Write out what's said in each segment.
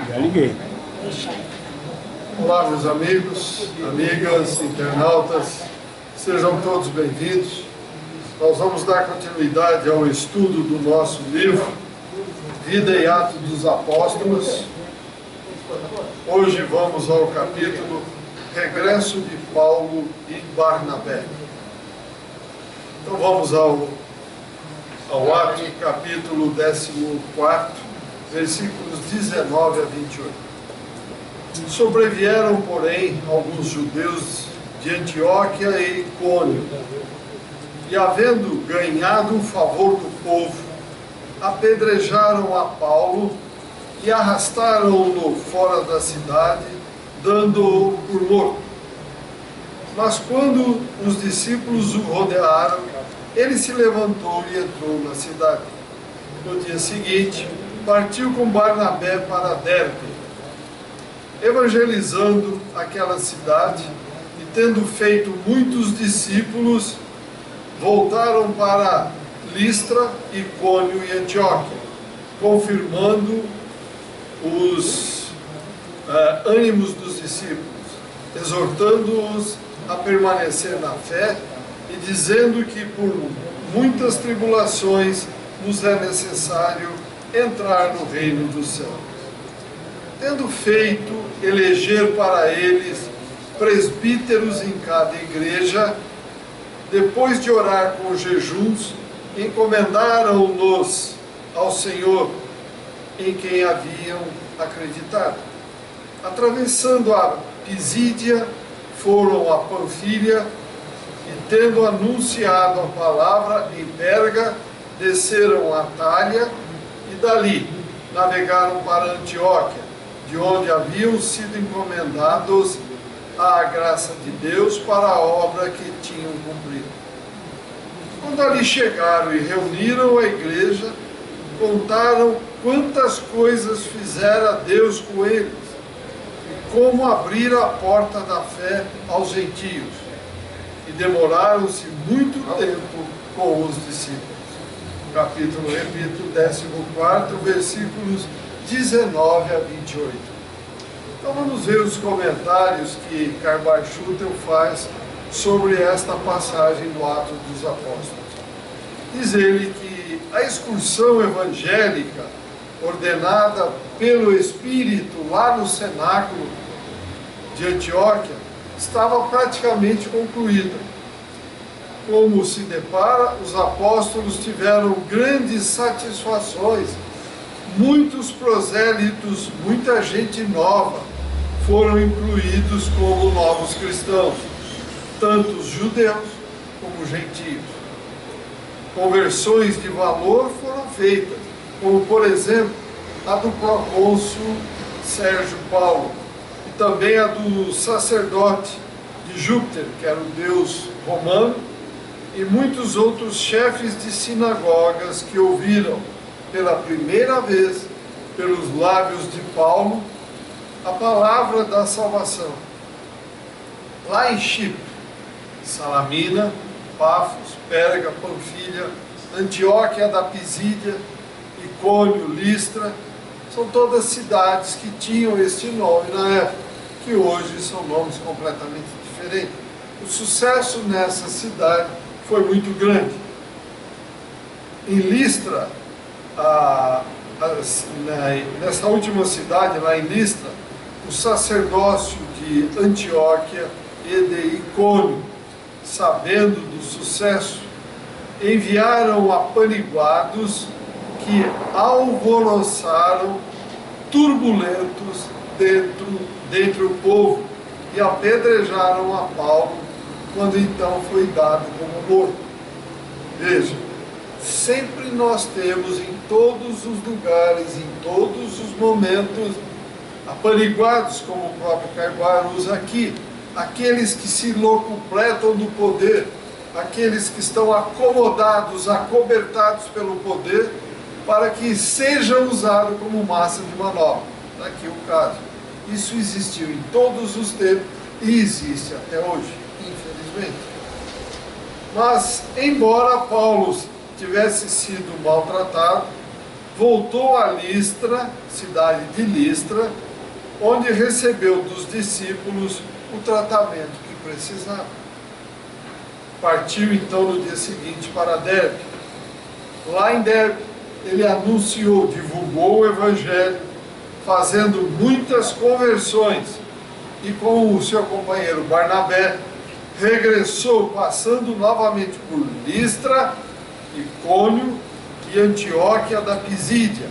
Já liguei. Olá, meus amigos, amigas, internautas, sejam todos bem-vindos. Nós vamos dar continuidade ao estudo do nosso livro, Vida e Atos dos Apóstolos. Hoje vamos ao capítulo Regresso de Paulo e Barnabé. Então vamos ao Atos, capítulo 14, versículos 19 a 28. Sobrevieram, porém, alguns judeus de Antioquia e Icônio, e, havendo ganhado o favor do povo, apedrejaram a Paulo e arrastaram-no fora da cidade, dando-o por morto. Mas quando os discípulos o rodearam, ele se levantou e entrou na cidade. No dia seguinte, partiu com Barnabé para Derbe, evangelizando aquela cidade, e tendo feito muitos discípulos, voltaram para Listra, Icônio e Antioquia, confirmando os ânimos dos discípulos, exortando-os a permanecer na fé e dizendo que por muitas tribulações nos é necessário entrar no reino dos céus. Tendo feito eleger para eles presbíteros em cada igreja, depois de orar com jejuns, encomendaram-nos ao Senhor, em quem haviam acreditado. Atravessando a Pisídia, foram a Panfília, e tendo anunciado a palavra em Perga, desceram a Atália, e dali navegaram para Antioquia, de onde haviam sido encomendados à graça de Deus para a obra que tinham cumprido. Quando ali chegaram e reuniram a igreja, contaram quantas coisas fizera Deus com eles, e como abrira a porta da fé aos gentios, e demoraram-se muito tempo com os discípulos. Capítulo, repito, 14, versículos 19 a 28. Então vamos ver os comentários que Karl Schutel faz sobre esta passagem do Atos dos Apóstolos. Diz ele que a excursão evangélica ordenada pelo Espírito lá no cenáculo de Antioquia estava praticamente concluída. Como se depara, os apóstolos tiveram grandes satisfações. Muitos prosélitos, muita gente nova foram incluídos como novos cristãos, tanto os judeus como gentios. Conversões de valor foram feitas, como por exemplo a do procônsul Sérgio Paulo, e também a do sacerdote de Júpiter, que era o deus romano, e muitos outros chefes de sinagogas que ouviram pela primeira vez, pelos lábios de Paulo, a palavra da salvação. Lá em Chipre, Salamina, Pafos, Perga, Panfília, Antioquia da Pisídia, Icônio, Listra, são todas cidades que tinham este nome na época, que hoje são nomes completamente diferentes. O sucesso nessa cidade foi muito grande. Em Listra, nessa última cidade, lá em Listra, o sacerdócio de Antioquia e de Icônio, sabendo do sucesso, enviaram apaniguados que alvoroçaram turbulentos dentro do povo e apedrejaram a Paulo, quando então foi dado como morto. Veja, sempre nós temos em todos os lugares, em todos os momentos, apaniguados, como o próprio Carvalho usa aqui, aqueles que se locupletam do poder, aqueles que estão acomodados, acobertados pelo poder, para que sejam usados como massa de manobra. Aqui o caso. Isso existiu em todos os tempos e existe até hoje, infelizmente. Mas, embora Paulo tivesse sido maltratado, voltou a Listra, cidade de Listra, onde recebeu dos discípulos o tratamento que precisava. Partiu então no dia seguinte para Derbe. Lá em Derbe, ele anunciou, divulgou o Evangelho, fazendo muitas conversões, e com o seu companheiro Barnabé, regressou, passando novamente por Listra, Icônio e Antioquia da Pisídia,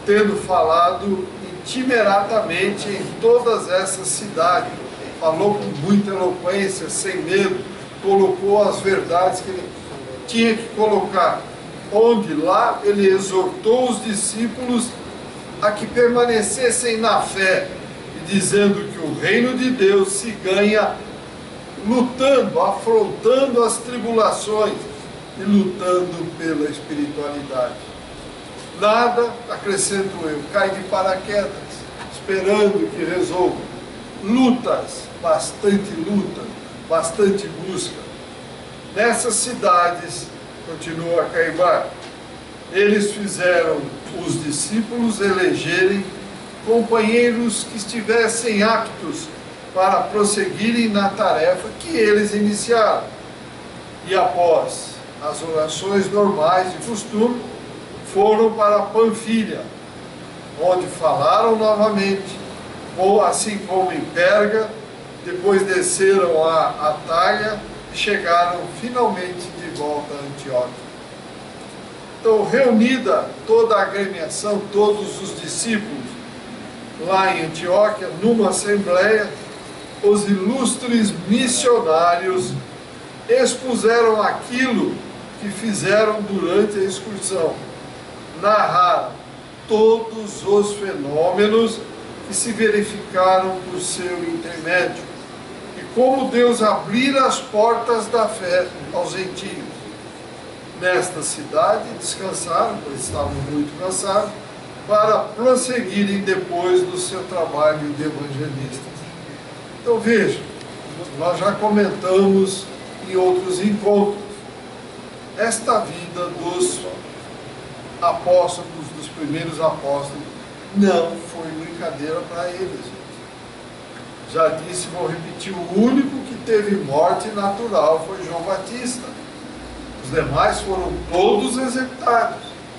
tendo falado itineratamente em todas essas cidades. Falou com muita eloquência, sem medo, colocou as verdades que ele tinha que colocar. Onde lá ele exortou os discípulos a que permanecessem na fé, e dizendo que o reino de Deus se ganha lutando, afrontando as tribulações e lutando pela espiritualidade. Nada, acrescento eu, cai de paraquedas, esperando que resolva. Lutas, bastante busca. Nessas cidades, continua Caibar, eles fizeram os discípulos elegerem companheiros que estivessem aptos para prosseguirem na tarefa que eles iniciaram. E após as orações normais de costume, foram para Panfilha, onde falaram novamente, ou assim como em Perga, depois desceram a Atalha e chegaram finalmente de volta a Antioquia. Então, reunida toda a agremiação, todos os discípulos, lá em Antioquia, numa assembleia, os ilustres missionários expuseram aquilo que fizeram durante a excursão. Narraram todos os fenômenos que se verificaram por seu intermédio e como Deus abrira as portas da fé aos gentios. Nesta cidade descansaram, pois estavam muito cansados, para prosseguirem depois do seu trabalho de evangelistas. Então vejam, nós já comentamos em outros encontros, esta vida dos apóstolos, dos primeiros apóstolos, não foi brincadeira para eles. Já disse, vou repetir, o único que teve morte natural foi João Batista. Os demais foram todos executados.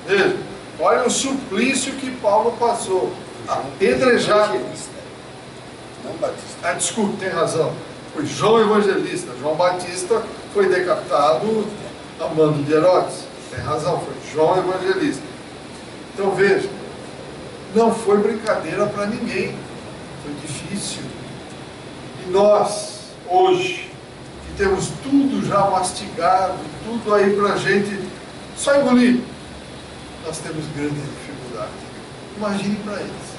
Veja, olha o suplício que Paulo passou. Apedrejado. Não Batista. Ah, desculpe, tem razão. Foi João Evangelista. João Batista foi decapitado a mando de Herodes. Tem razão, foi João Evangelista. Então veja, não foi brincadeira para ninguém. Foi difícil. E nós, hoje, que temos tudo já mastigado, tudo aí para a gente só engolir, nós temos grande dificuldade. Imagine para eles.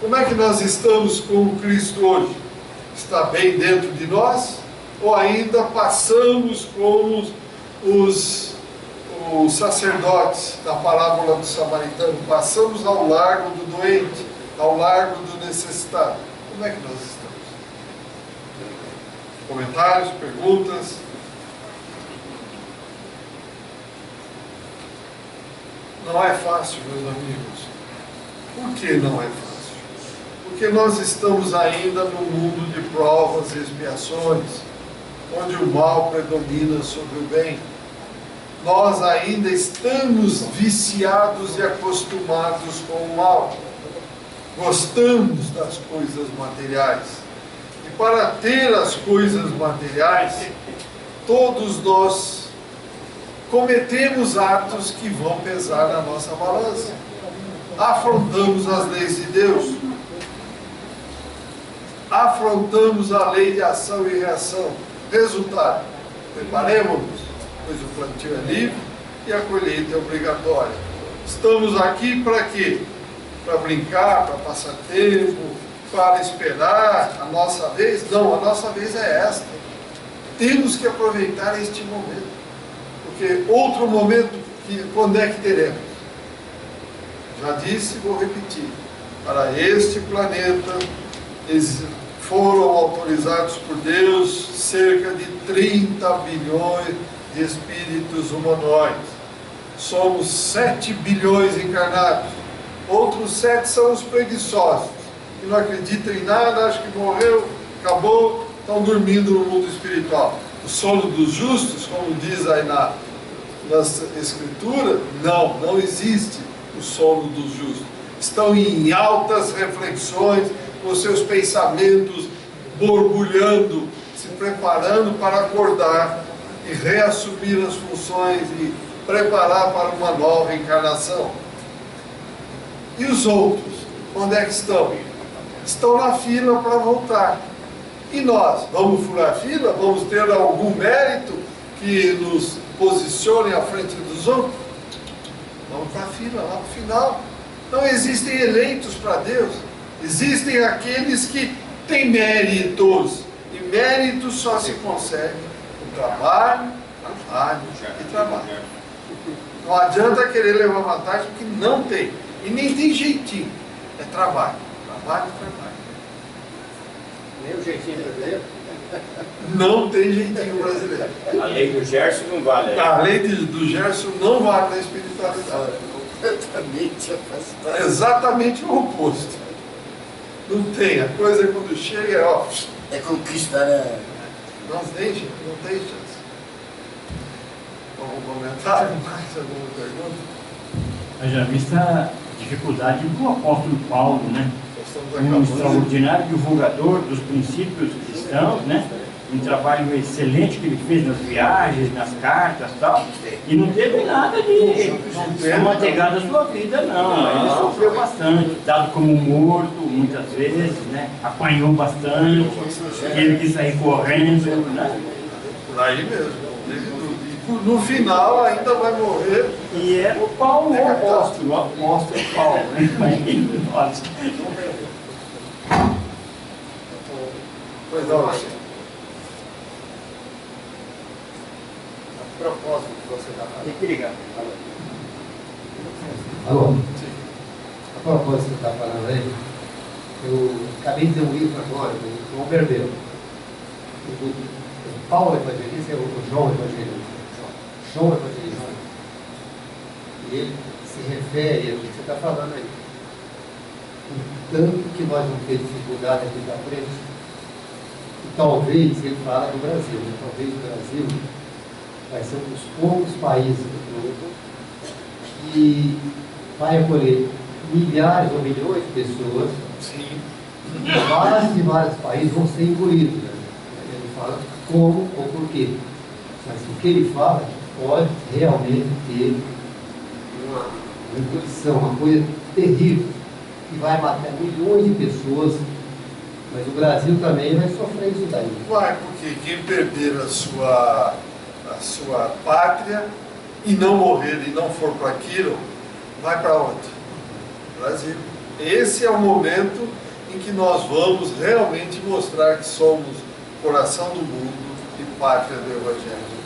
Como é que nós estamos com Cristo hoje? Está bem dentro de nós? Ou ainda passamos como os sacerdotes da parábola do samaritano? Passamos ao largo do doente, ao largo do necessitado. Como é que nós estamos? Comentários, perguntas? Não é fácil, meus amigos. Por que não é fácil? Porque nós estamos ainda no mundo de provas e expiações, onde o mal predomina sobre o bem. Nós ainda estamos viciados e acostumados com o mal. Gostamos das coisas materiais. E para ter as coisas materiais, todos nós cometemos atos que vão pesar na nossa balança. Afrontamos as leis de Deus. Afrontamos a lei de ação e reação. Resultado: preparemos-nos, pois o plantio é livre e a colheita é obrigatória. Estamos aqui para quê? Para brincar, para passar tempo, para esperar a nossa vez? Não, a nossa vez é esta. Temos que aproveitar este momento, porque outro momento, quando é que teremos? Já disse e vou repetir: para este planeta foram autorizados por Deus cerca de 30 bilhões de espíritos humanoides. somos 7 bilhões encarnados. Outros 7 são os preguiçosos, que não acreditam em nada, acham que morreu, acabou, estão dormindo no mundo espiritual. O sono dos justos, como diz aí nas escrituras, não existe o sono dos justos. Estão em altas reflexões, com seus pensamentos borbulhando, se preparando para acordar e reassumir as funções e preparar para uma nova encarnação. E os outros, onde é que estão? Estão na fila para voltar. E nós, vamos furar a fila? Vamos ter algum mérito que nos posicione à frente dos outros? Vamos para a fila, lá para o final. Não existem eleitos para Deus. Existem aqueles que têm méritos. E méritos só se consegue com trabalho e trabalho. Não adianta querer levar vantagem, porque não tem. E nem tem jeitinho. É trabalho. Trabalho. Nem o jeitinho brasileiro? Não tem jeitinho brasileiro. A lei do Gerson não vale. A lei do Gerson não vale na espiritualidade. É exatamente o oposto. Não tem. A coisa quando chega é ó. É conquista, né? Não tem chance. Algum comentário? Mais alguma pergunta? Haja vista a dificuldade do apóstolo Paulo, né? Um extraordinário divulgador dos princípios cristãos, né? Um trabalho excelente que ele fez nas viagens, nas cartas e tal. E não teve nada de manteigar da sua vida, não. Ele sofreu bastante, dado como morto muitas vezes, né? Apanhou bastante, teve que sair correndo, né? Por aí mesmo, e no final ainda vai morrer. E era o Paulo, o apóstolo Paulo, né? Nossa. Pois não, A propósito que você está falando. Tem que ligar. Alô? A propósito que você está falando aí, eu acabei de ler um livro agora, do João Berbel. O Paulo Evangelista é o João Evangelista. João Evangelista. E ele se refere ao que você está falando aí. O tanto que nós vamos ter dificuldade aqui da frente. E talvez, ele fala do Brasil, né? Talvez o Brasil vai ser um dos poucos países do mundo que vai acolher milhares ou milhões de pessoas. sim. E vários países vão ser engolidos. Né? Ele fala como ou por quê. Mas o que ele fala pode realmente ter uma engolição, uma coisa terrível, que vai matar milhões de pessoas. Mas o Brasil também vai sofrer isso daí. Vai, porque quem perder a sua pátria e não morrer e não for para aquilo, vai para onde? Brasil. Esse é o momento em que nós vamos realmente mostrar que somos coração do mundo e pátria do Evangelho.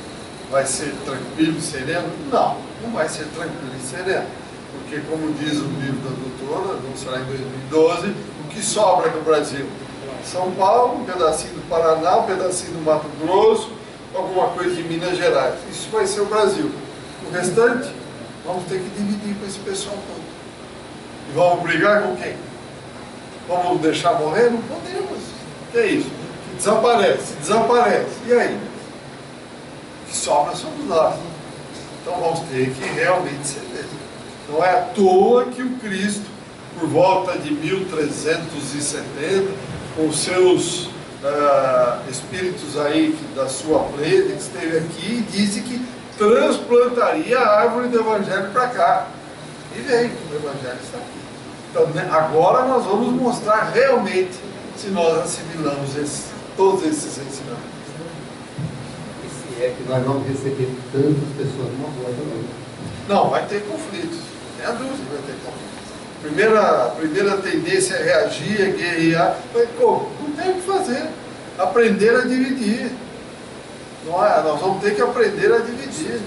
Vai ser tranquilo e sereno? Não vai ser tranquilo e sereno. Porque, como diz o livro da doutora, não será em 2012, o que sobra no Brasil? São Paulo, um pedacinho do Paraná, um pedacinho do Mato Grosso, alguma coisa de Minas Gerais. Isso vai ser o Brasil. O restante, vamos ter que dividir com esse pessoal todo. E vamos brigar com quem? Vamos deixar morrer? Não podemos. Que é isso? Desaparece. E aí? O que sobra somos nós. Então vamos ter que realmente ceder. Não é à toa que o Cristo, por volta de 1370, com seus espíritos aí da sua plebe, que esteve aqui e disse que transplantaria a árvore do Evangelho para cá. E veio, o Evangelho está aqui. Então, né, agora nós vamos mostrar realmente se nós assimilamos todos esses ensinamentos. E se é que nós vamos receber tantas pessoas numa rua também. Não, vai ter conflitos. Tem a dúvida que vai ter conflitos. A primeira tendência é reagir, é guerrear. Mas como? Não tem o que fazer. Aprender a dividir. Não é? Nós vamos ter que aprender a dividir.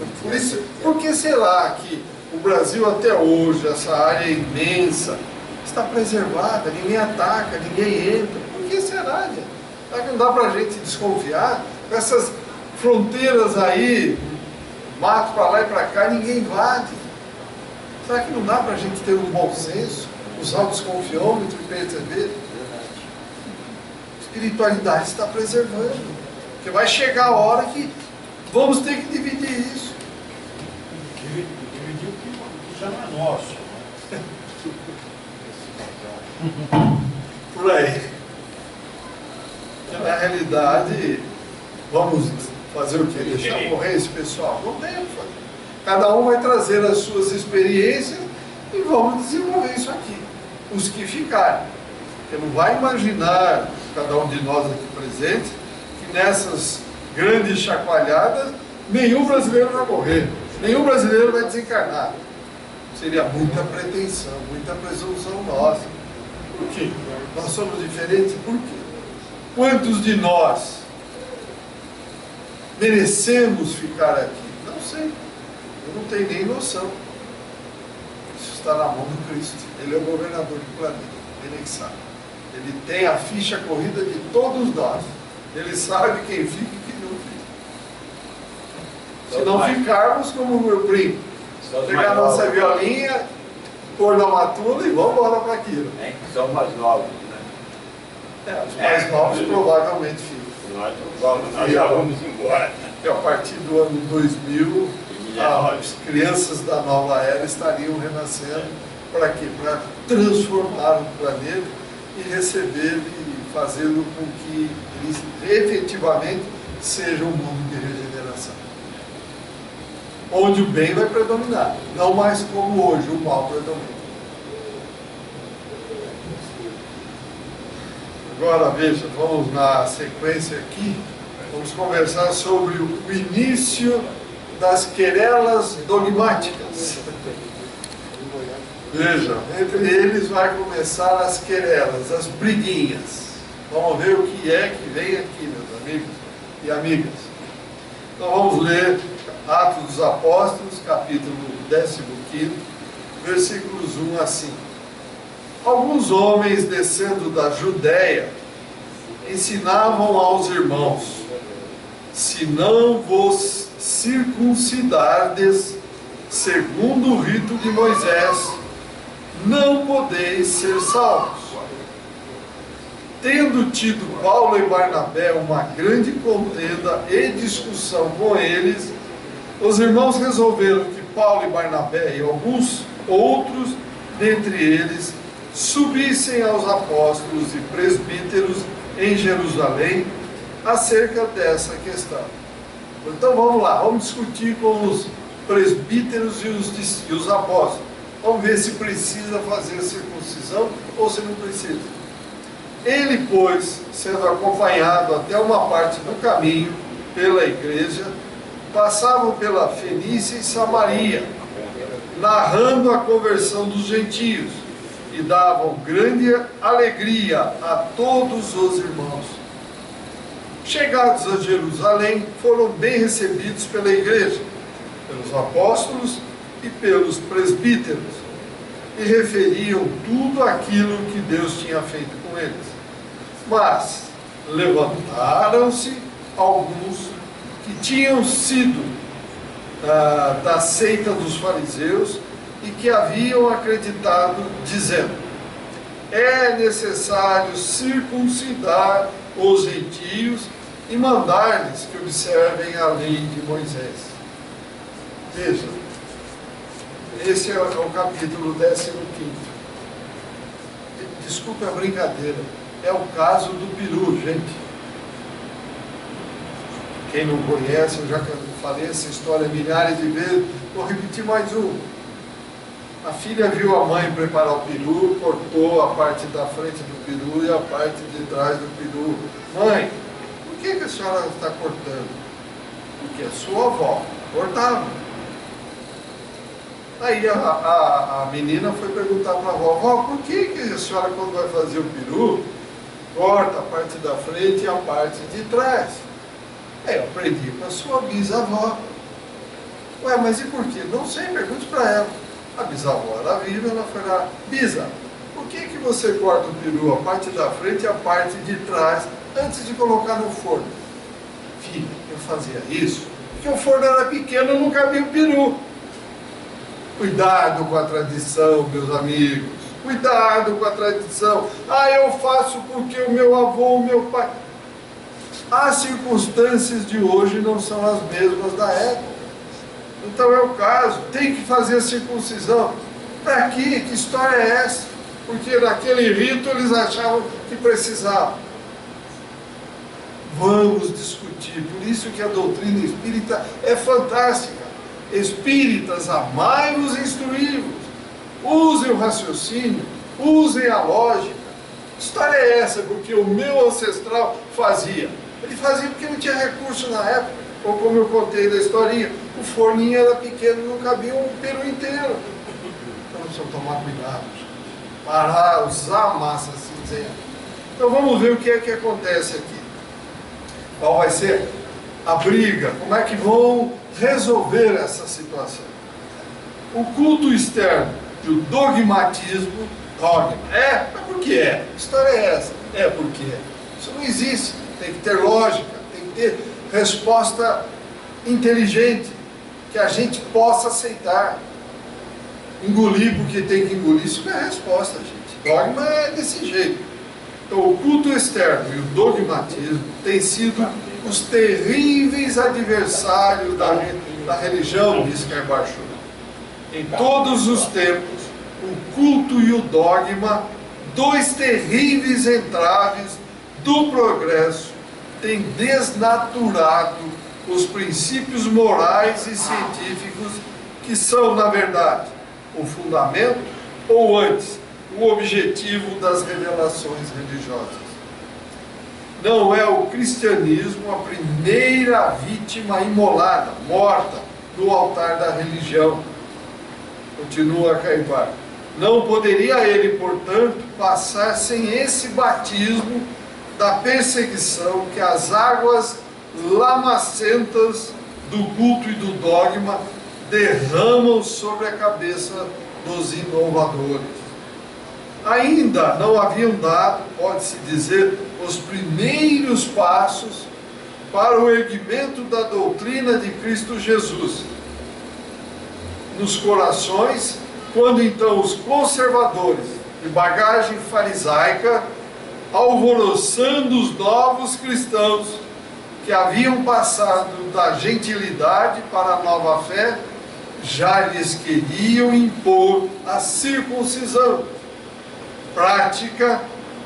Por que será que o Brasil até hoje, essa área imensa, está preservada, ninguém ataca, ninguém entra? Por que será, gente? Será que não dá para a gente desconfiar? Essas fronteiras aí mato para lá e para cá, ninguém invade. Será que não dá para a gente ter um bom senso, usar o desconfiômetro e perceber? A espiritualidade está preservando, porque vai chegar a hora que vamos ter que dividir isso. Dividir o que já não é nosso. Por aí. Na realidade, vamos fazer o quê? Deixar morrer esse pessoal? Não tem o que fazer. Cada um vai trazer as suas experiências e vamos desenvolver isso aqui. Os que ficarem. Porque não vai imaginar, cada um de nós aqui presente, que nessas grandes chacoalhadas, nenhum brasileiro vai morrer. Nenhum brasileiro vai desencarnar. Seria muita pretensão, muita presunção nossa. Por quê? Nós somos diferentes? Por quê? Quantos de nós merecemos ficar aqui? Não sei. Eu não tenho nem noção. Isso está na mão do Cristo. Ele é o governador do planeta. Ele é que sabe. Ele tem a ficha corrida de todos nós. Ele sabe quem fica e quem não fica. Se não ficarmos como o meu primo, pegar a nossa violinha, pôr na matula e vamos embora para aquilo. É, que são mais novos, né? Os mais novos provavelmente ficam. Nós já vamos embora. Porque a partir do ano 2000, as crianças da nova era estariam renascendo. Para quê? Para transformar o planeta e receber e fazê-lo com que ele efetivamente seja um mundo de regeneração. Onde o bem vai predominar, não mais como hoje o mal predomina. Agora veja, vamos na sequência aqui, vamos conversar sobre o início das querelas dogmáticas. Veja, entre eles vai começar as querelas, as briguinhas. Vamos ver o que é que vem aqui, meus amigos e amigas. Então vamos ler Atos dos Apóstolos, capítulo 15, versículos 1 a 5. Alguns homens descendo da Judéia ensinavam aos irmãos: se não vos circuncidardes segundo o rito de Moisés, não podeis ser salvos. Tendo tido Paulo e Barnabé uma grande contenda e discussão com eles, os irmãos resolveram que Paulo e Barnabé e alguns outros dentre eles subissem aos apóstolos e presbíteros em Jerusalém acerca dessa questão. Então vamos lá, vamos discutir com os presbíteros e os apóstolos. Vamos ver se precisa fazer circuncisão ou se não precisa. Ele, pois, sendo acompanhado até uma parte do caminho pela igreja, passavam pela Fenícia e Samaria, narrando a conversão dos gentios, e davam grande alegria a todos os irmãos. Chegados a Jerusalém, foram bem recebidos pela igreja, pelos apóstolos e pelos presbíteros, e referiam tudo aquilo que Deus tinha feito com eles. Mas levantaram-se alguns que tinham sido da seita dos fariseus e que haviam acreditado, dizendo: é necessário circuncidar os gentios e mandar-lhes que observem a lei de Moisés. Veja, esse é o capítulo 15. Desculpe a brincadeira, é o caso do peru, gente. Quem não conhece, eu já falei essa história milhares de vezes, vou repetir mais um. A filha viu a mãe preparar o peru, cortou a parte da frente do peru e a parte de trás do peru. Mãe, por que a senhora está cortando? Porque a sua avó cortava. Aí a menina foi perguntar para a avó: por que a senhora, quando vai fazer o peru, corta a parte da frente e a parte de trás? Eu aprendi com a sua bisavó. Ué, mas e por quê? Não sei, pergunte para ela. A bisavó era viva, ela foi lá: Bisa, por que você corta o peru, a parte da frente e a parte de trás, antes de colocar no forno? Filha, eu fazia isso Porque o forno era pequeno, não cabia o peru. Cuidado com a tradição, meus amigos. Cuidado com a tradição. Ah, eu faço porque o meu avô, o meu pai... As circunstâncias de hoje não são as mesmas da época. Então é o caso, tem que fazer a circuncisão. Para quê? Que história é essa? Porque naquele rito eles achavam que precisavam. Vamos discutir. Por isso que a doutrina espírita é fantástica. Espíritas, amai-vos e instruí-vos. Usem o raciocínio, usem a lógica. Que história é essa? Porque o meu ancestral fazia. Ele fazia porque não tinha recurso na época, ou como eu contei da historinha, o forninho era pequeno, não cabia um peru inteiro. Então precisamos tomar cuidado, gente. Parar, usar a massa cinzenta. Então vamos ver o que é que acontece aqui. Qual vai ser a briga? Como é que vão resolver essa situação? O culto externo e o dogmatismo, dogma. Mas por que é? Que história é essa? Porque é. Isso não existe. Tem que ter lógica, tem que ter resposta inteligente, que a gente possa aceitar. Engolir porque tem que engolir, isso não é resposta, gente. Dogma é desse jeito. Então, o culto externo e o dogmatismo têm sido os terríveis adversários da religião, diz Carbacho. Em todos os tempos, o culto e o dogma, dois terríveis entraves do progresso, têm desnaturado os princípios morais e científicos que são, na verdade, o fundamento, ou antes, o objetivo das revelações religiosas. Não é o cristianismo a primeira vítima imolada, morta, no altar da religião. Continua Caibar. Não poderia ele, portanto, passar sem esse batismo da perseguição que as águas lamacentas do culto e do dogma derramam sobre a cabeça dos inovadores. Ainda não haviam dado, pode-se dizer, os primeiros passos para o erguimento da doutrina de Cristo Jesus nos corações, quando então os conservadores de bagagem farisaica, alvoroçando os novos cristãos que haviam passado da gentilidade para a nova fé, já lhes queriam impor a circuncisão, prática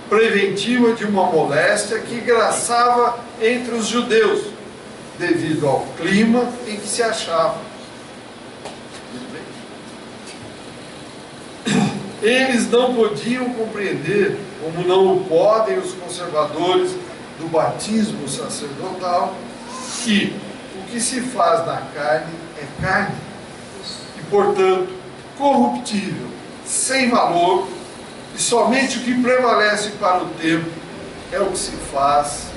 preventiva de uma moléstia que graçava entre os judeus, devido ao clima em que se achavam. Eles não podiam compreender, como não o podem os conservadores do batismo sacerdotal, que o que se faz na carne é carne, e portanto corruptível, sem valor, e somente o que prevalece para o tempo é o que se faz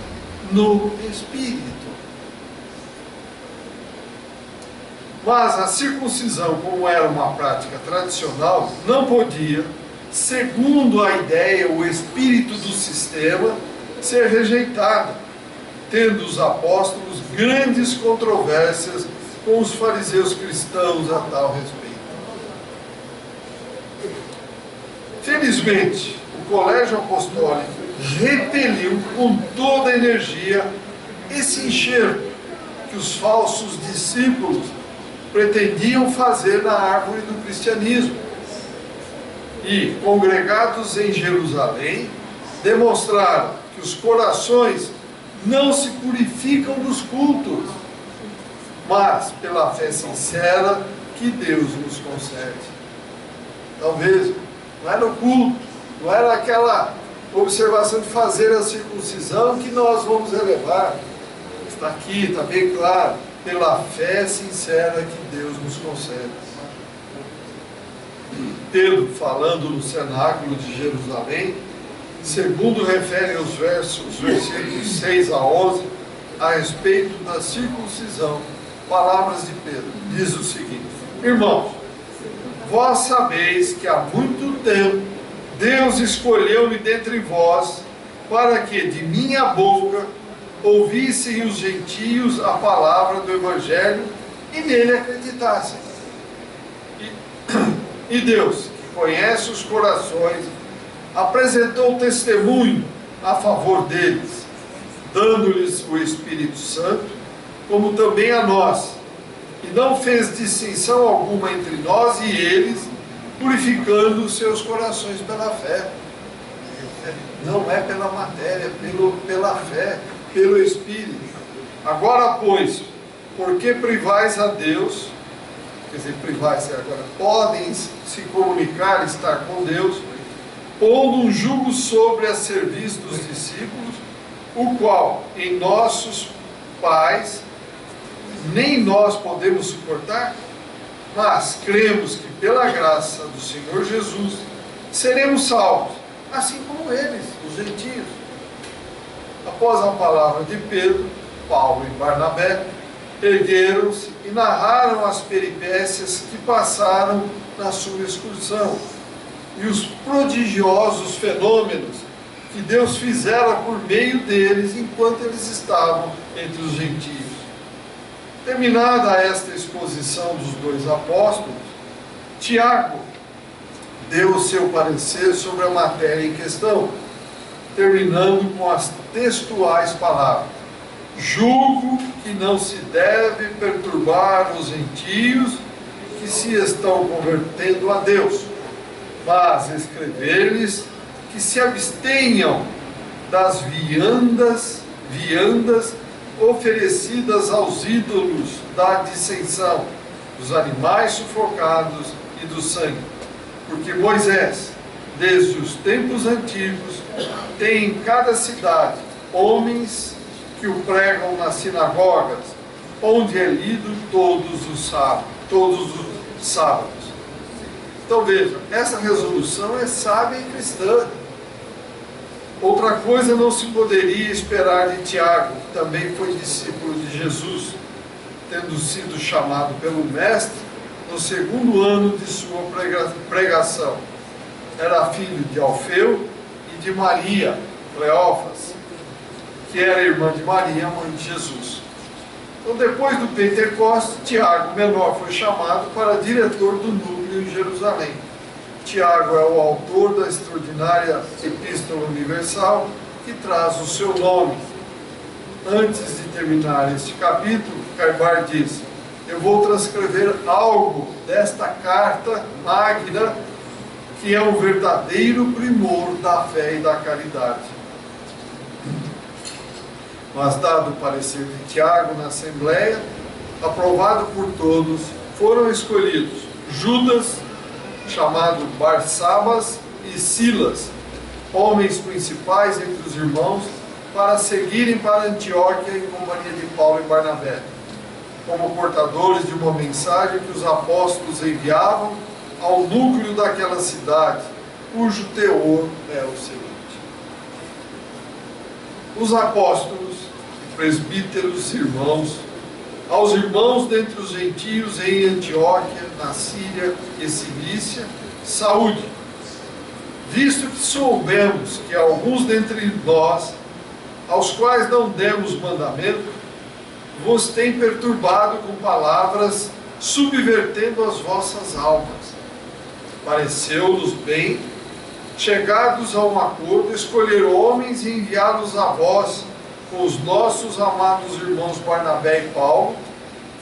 no Espírito. Mas a circuncisão, como era uma prática tradicional, não podia, segundo a ideia, o espírito do sistema, ser rejeitada, tendo os apóstolos grandes controvérsias com os fariseus cristãos a tal respeito. Felizmente, o colégio apostólico repeliu com toda a energia esse enxerto que os falsos discípulos pretendiam fazer na árvore do cristianismo. E, congregados em Jerusalém, demonstraram que os corações não se purificam dos cultos, mas pela fé sincera que Deus nos concede. Então vejam, não era o culto, não era aquela observação de fazer a circuncisão que nós vamos elevar. Está aqui, está bem claro, pela fé sincera que Deus nos concede. Pedro, falando no cenáculo de Jerusalém, segundo refere os versículos 6 a 11, a respeito da circuncisão, palavras de Pedro, diz o seguinte: irmãos, vós sabeis que há muito tempo Deus escolheu-me dentre vós, para que de minha boca ouvissem os gentios a palavra do Evangelho e nele acreditassem. E Deus, que conhece os corações, apresentou testemunho a favor deles, dando-lhes o Espírito Santo, como também a nós, e não fez distinção alguma entre nós e eles, purificando os seus corações pela fé. Não é pela matéria, pela fé, pelo Espírito. Agora, pois, por que privais a Deus, quer dizer, privais agora, podem se comunicar, estar com Deus, pondo um jugo sobre a serviço dos discípulos, o qual em nossos pais nem nós podemos suportar? Mas cremos que pela graça do Senhor Jesus seremos salvos, assim como eles, os gentios. Após a palavra de Pedro, Paulo e Barnabé ergueram-se e narraram as peripécias que passaram na sua excursão e os prodigiosos fenômenos que Deus fizera por meio deles enquanto eles estavam entre os gentios. Terminada esta exposição dos dois apóstolos, Tiago deu o seu parecer sobre a matéria em questão, terminando com as textuais palavras: julgo que não se deve perturbar os gentios que se estão convertendo a Deus, mas escrever-lhes que se abstenham das viandas oferecidas aos ídolos da dissensão, dos animais sufocados e do sangue. Porque Moisés, desde os tempos antigos, tem em cada cidade homens que o pregam nas sinagogas, onde é lido todos os sábados. Então vejam, essa resolução é sábia e cristã. Outra coisa não se poderia esperar de Tiago, que também foi discípulo de Jesus, tendo sido chamado pelo Mestre no segundo ano de sua pregação. Era filho de Alfeu e de Maria, Cleófas, que era irmã de Maria, mãe de Jesus. Então, depois do Pentecostes, Tiago, menor, foi chamado para diretor do núcleo em Jerusalém. Tiago é o autor da extraordinária Epístola Universal, que traz o seu nome. Antes de terminar este capítulo, Caibar diz: eu vou transcrever algo desta carta magna, que é o verdadeiro primor da fé e da caridade. Mas, dado o parecer de Tiago na Assembleia, aprovado por todos, foram escolhidos Judas, chamado Barsabas, e Silas, homens principais entre os irmãos, para seguirem para Antioquia em companhia de Paulo e Barnabé, como portadores de uma mensagem que os apóstolos enviavam ao núcleo daquela cidade, cujo teor é o seguinte: os apóstolos, presbíteros, irmãos, aos irmãos dentre os gentios em Antioquia, na Síria e Cilícia, saúde. Visto que soubemos que alguns dentre nós, aos quais não demos mandamento, vos têm perturbado com palavras, subvertendo as vossas almas. Pareceu-nos bem, chegados a um acordo, escolher homens e enviá-los a vós, com os nossos amados irmãos Barnabé e Paulo,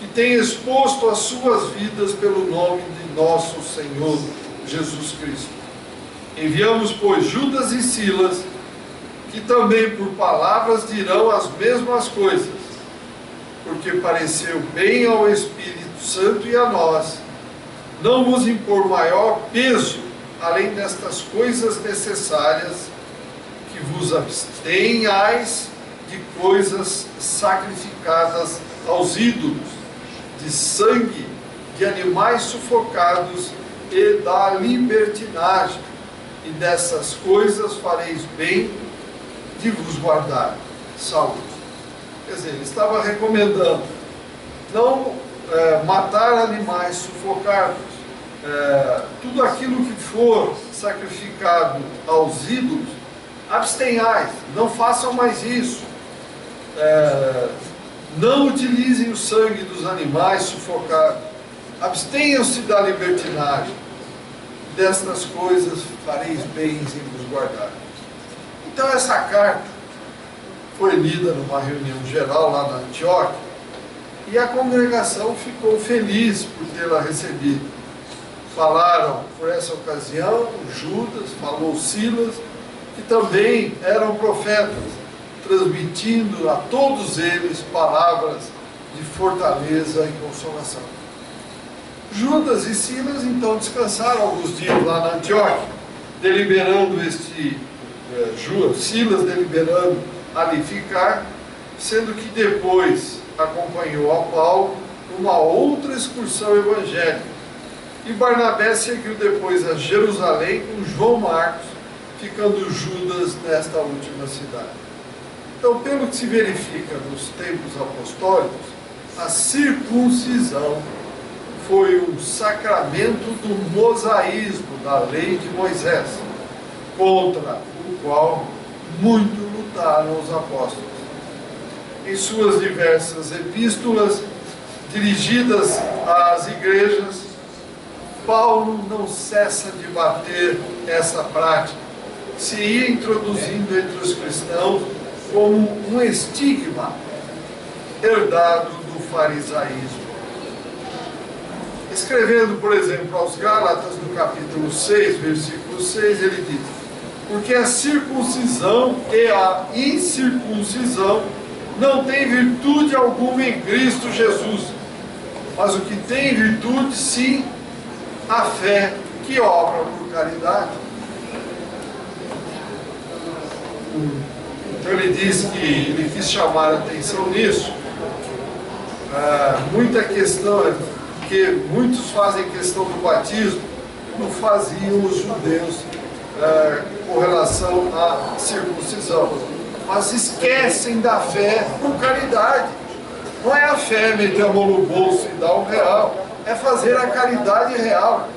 que têm exposto as suas vidas pelo nome de nosso Senhor Jesus Cristo. Enviamos, pois, Judas e Silas, que também por palavras dirão as mesmas coisas, porque pareceu bem ao Espírito Santo e a nós não vos impor maior peso, além destas coisas necessárias, que vos abstenhais de coisas sacrificadas aos ídolos, de sangue, de animais sufocados e da libertinagem, e dessas coisas fareis bem de vos guardar. Saúde. Quer dizer, ele estava recomendando não matar animais sufocados, tudo aquilo que for sacrificado aos ídolos, abstenhais, não façam mais isso. não utilizem o sangue dos animais sufocados, abstenham-se da libertinagem, destas coisas fareis bem em vos guardar. Então essa carta foi lida numa reunião geral lá na Antioquia, e a congregação ficou feliz por tê-la recebido. Falaram por essa ocasião Judas, falou Silas, que também eram profetas, transmitindo a todos eles palavras de fortaleza e consolação. Judas e Silas então descansaram alguns dias lá na Antioquia, deliberando Silas deliberando ali ficar, sendo que depois acompanhou a Paulo numa outra excursão evangélica. E Barnabé seguiu depois a Jerusalém com João Marcos, ficando Judas nesta última cidade. Então, pelo que se verifica nos tempos apostólicos, a circuncisão foi um sacramento do mosaísmo da lei de Moisés, contra o qual muito lutaram os apóstolos. Em suas diversas epístolas dirigidas às igrejas, Paulo não cessa de bater essa prática, se ia introduzindo entre os cristãos como um estigma herdado do farisaísmo. Escrevendo, por exemplo, aos Gálatas, no capítulo 6, versículo 6, ele diz: porque a circuncisão e a incircuncisão não tem virtude alguma em Cristo Jesus, mas o que tem virtude, sim, a fé que obra por caridade. Então ele diz que ele quis chamar a atenção nisso. Muita questão, porque muitos fazem questão do batismo, não faziam os judeus com relação à circuncisão, mas esquecem da fé por caridade. Não é a fé meter a mão no bolso e dar R$1, é fazer a caridade real,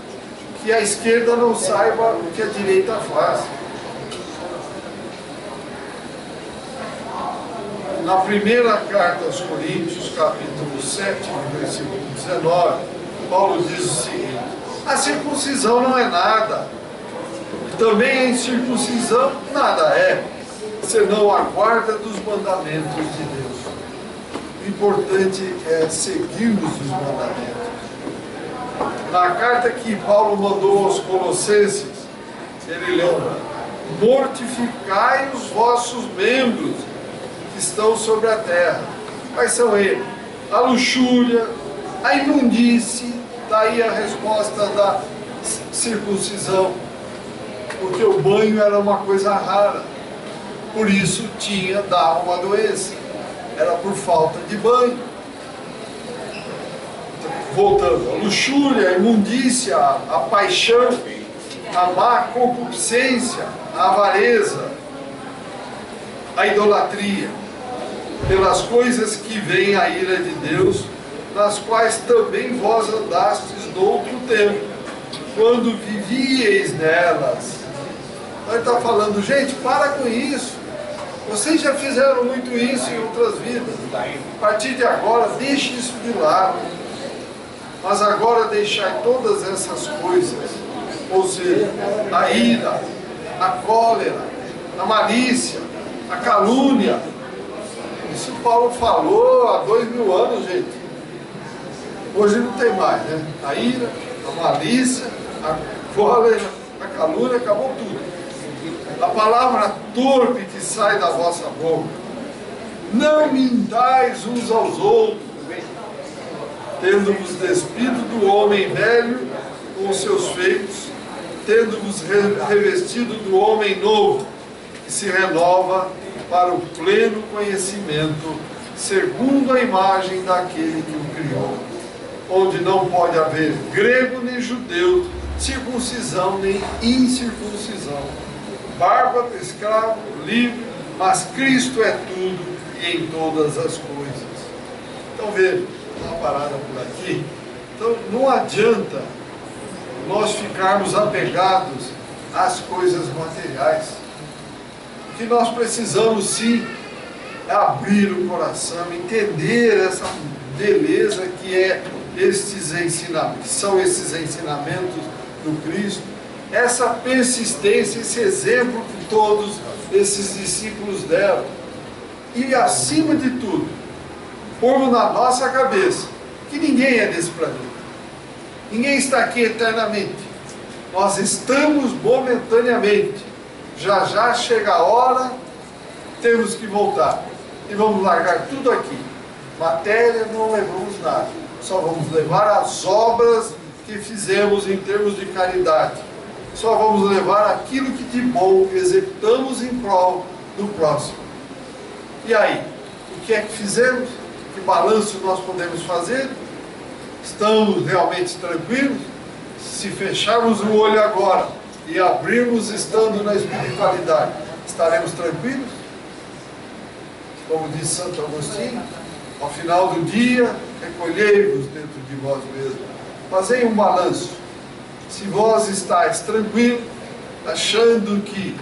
que a esquerda não saiba o que a direita faz. Na primeira carta aos Coríntios, capítulo 7, versículo 19, Paulo diz o seguinte: a circuncisão não é nada, e também a incircuncisão nada é, senão a guarda dos mandamentos de Deus. O importante é seguirmos os mandamentos. Na carta que Paulo mandou aos Colossenses, ele lembra: mortificai os vossos membros que estão sobre a terra. Quais são eles? A luxúria, a imundície, daí a resposta da circuncisão, porque o banho era uma coisa rara, por isso dava uma doença, era por falta de banho. Voltando, a luxúria, a imundícia, a paixão, a má concupiscência, a avareza, a idolatria, pelas coisas que vêm a ira de Deus, nas quais também vós andastes no outro tempo, quando vivieis nelas. Ele está falando, gente, para com isso. Vocês já fizeram muito isso em outras vidas. A partir de agora, deixe isso de lado. Mas agora deixai todas essas coisas, ou seja, a ira, a cólera, a malícia, a calúnia. Isso Paulo falou há 2000 anos, gente. Hoje não tem mais, né? A ira, a malícia, a cólera, a calúnia, acabou tudo. A palavra torpe que sai da vossa boca. Não mintais uns aos outros, tendo-vos despido do homem velho com os seus feitos, tendo-vos revestido do homem novo, que se renova para o pleno conhecimento, segundo a imagem daquele que o criou, onde não pode haver grego nem judeu, circuncisão nem incircuncisão, bárbaro, escravo, livre, mas Cristo é tudo e em todas as coisas. Então veja, uma parada por aqui. Então não adianta nós ficarmos apegados às coisas materiais. O que nós precisamos sim é abrir o coração, entender essa beleza que é estes ensinamentos, que são esses ensinamentos do Cristo, essa persistência, esse exemplo que todos esses discípulos deram. E acima de tudo, pormos na nossa cabeça que ninguém é desse planeta. Ninguém está aqui eternamente. Nós estamos momentaneamente. Já já chega a hora, temos que voltar. E vamos largar tudo aqui. Matéria não levamos nada. Só vamos levar as obras que fizemos em termos de caridade. Só vamos levar aquilo que de bom executamos em prol do próximo. E aí? O que é que fizemos? Que balanço nós podemos fazer? Estamos realmente tranquilos? Se fecharmos o olho agora e abrirmos estando na espiritualidade, estaremos tranquilos? Como diz Santo Agostinho, ao final do dia, recolhei-vos dentro de vós mesmos. Fazei um balanço. Se vós estáis tranquilos, achando que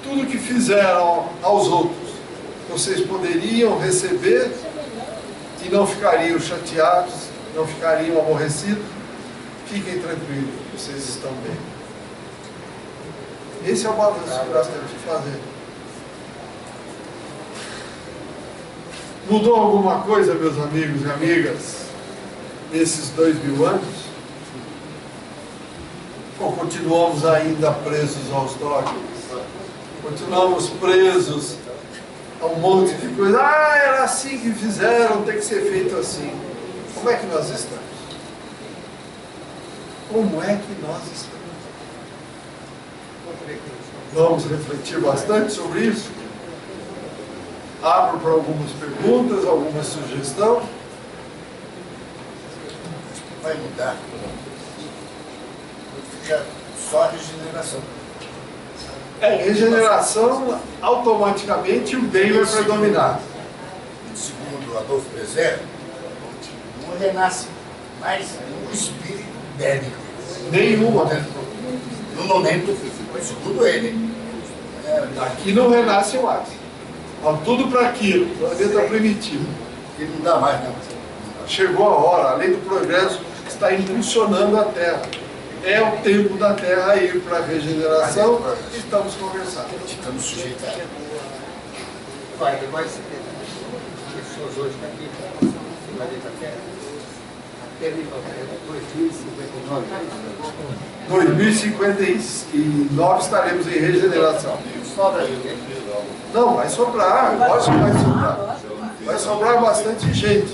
tudo que fizeram aos outros, vocês poderiam receber e não ficariam chateados, não ficariam aborrecidos, fiquem tranquilos, vocês estão bem. Esse é o balanço que nós temos que fazer. Mudou alguma coisa, meus amigos e amigas, nesses 2000 anos? Ou continuamos ainda presos aos dogmas? Continuamos presos a um monte de coisa. Ah, era assim que fizeram, tem que ser feito assim. Como é que nós estamos? Como é que nós estamos? Vamos refletir bastante sobre isso. Abro para algumas perguntas, alguma sugestão. Vai mudar. Fica só a regeneração. Regeneração, automaticamente o bem vai predominar. Segundo Adolfo Bezerra, não renasce mais um espírito bélico. Nenhuma. No momento, segundo ele. Aqui não renasce mais. Tudo para aquilo, planeta primitivo. Que não dá mais, não. Chegou a hora, a lei do progresso está impulsionando a Terra. É o tempo da Terra ir para a regeneração e estamos conversando. Estamos sujeitos a Vai, depois pessoas hoje aqui, planeta Terra, até 2059. 2059 estaremos em regeneração. Sobra aí, né? Não, vai sobrar, lógico que vai sobrar. Vai sobrar bastante gente.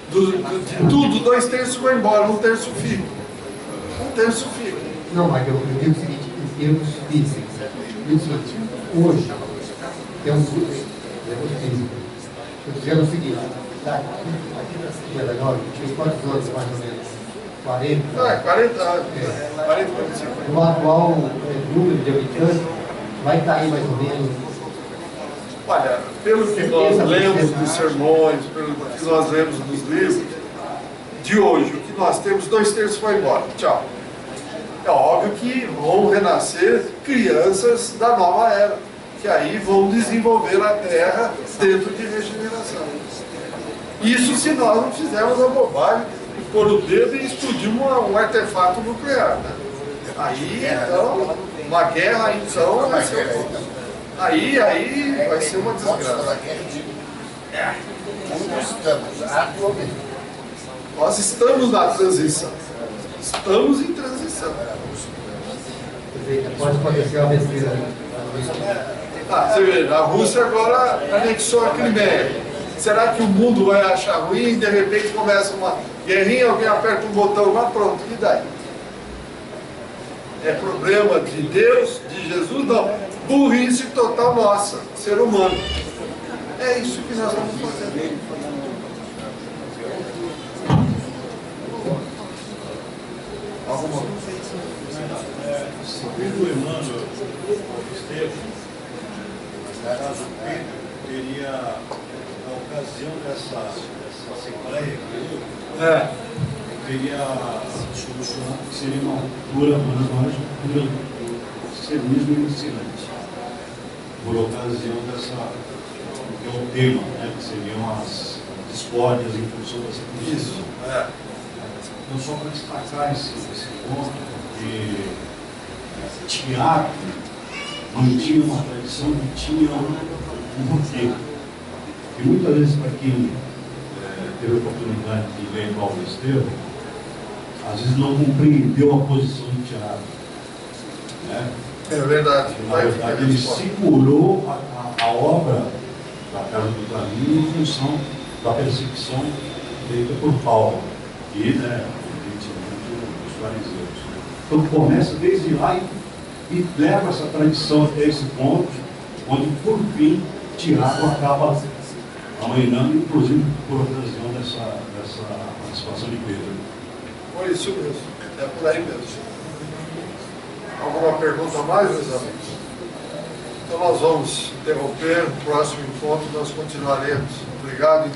De tudo, 2/3 vai embora, 1/3 fica. 1/3 fica. Não, mas eu digo o seguinte, em termos físicos, eu digo o seguinte, hoje, temos físico. Eu estou dizendo o seguinte, aqui na Cidade da Nova, tinha quantos anos mais ou menos? 40? 40 anos. 40, 45. O atual número de habitantes vai cair mais ou menos. Olha, pelo que nós lemos dos sermões, pelo que nós lemos dos livros, de hoje, o que nós temos, 2/3 foi embora. Tchau. É óbvio que vão renascer crianças da nova era, que aí vão desenvolver a Terra dentro de regeneração. Isso se nós não fizermos a bobagem de pôr o dedo e explodir um artefato nuclear. Né? Aí, então, uma guerra, então, vai ser Aí vai ser uma desgraça. Nós estamos na transição. Estamos em transição. Pode acontecer uma besteira. Você vê, a Rússia agora anexou a Crimeia. Será que o mundo vai achar ruim e de repente começa uma guerrinha, alguém aperta um botão lá, pronto, e daí? É problema de Deus, de Jesus? Não. Burrice total nossa, ser humano. É isso que nós vamos fazer. Alguma coisa? Segundo Emmanuel Estevam, caso Pedro teria, na ocasião dessa assembleia, teria solucionado que seria uma pura serismo inocinante, por ocasião é o tema, né, que seriam as discórdias em função dessa Constituição. Isso, é. Então, só para destacar esse ponto, porque Tiago mantinha uma tradição que tinha um roteiro. E muitas vezes, para quem teve a oportunidade de ler Paulo Estevam, às vezes não compreendeu a posição de Tiago. Né? É verdade. Na verdade, ele segurou a obra da Casa do Caminho em função da perseguição feita por Paulo e, né, evidentemente, os fariseus. Então, começa desde lá e leva essa tradição até esse ponto, onde, por fim, Tiago acaba amainando, inclusive por ocasião dessa participação de Pedro. Foi isso mesmo. É por aí mesmo. Alguma pergunta a mais, meus amigos? Então nós vamos interromper. No próximo encontro nós continuaremos. Obrigado.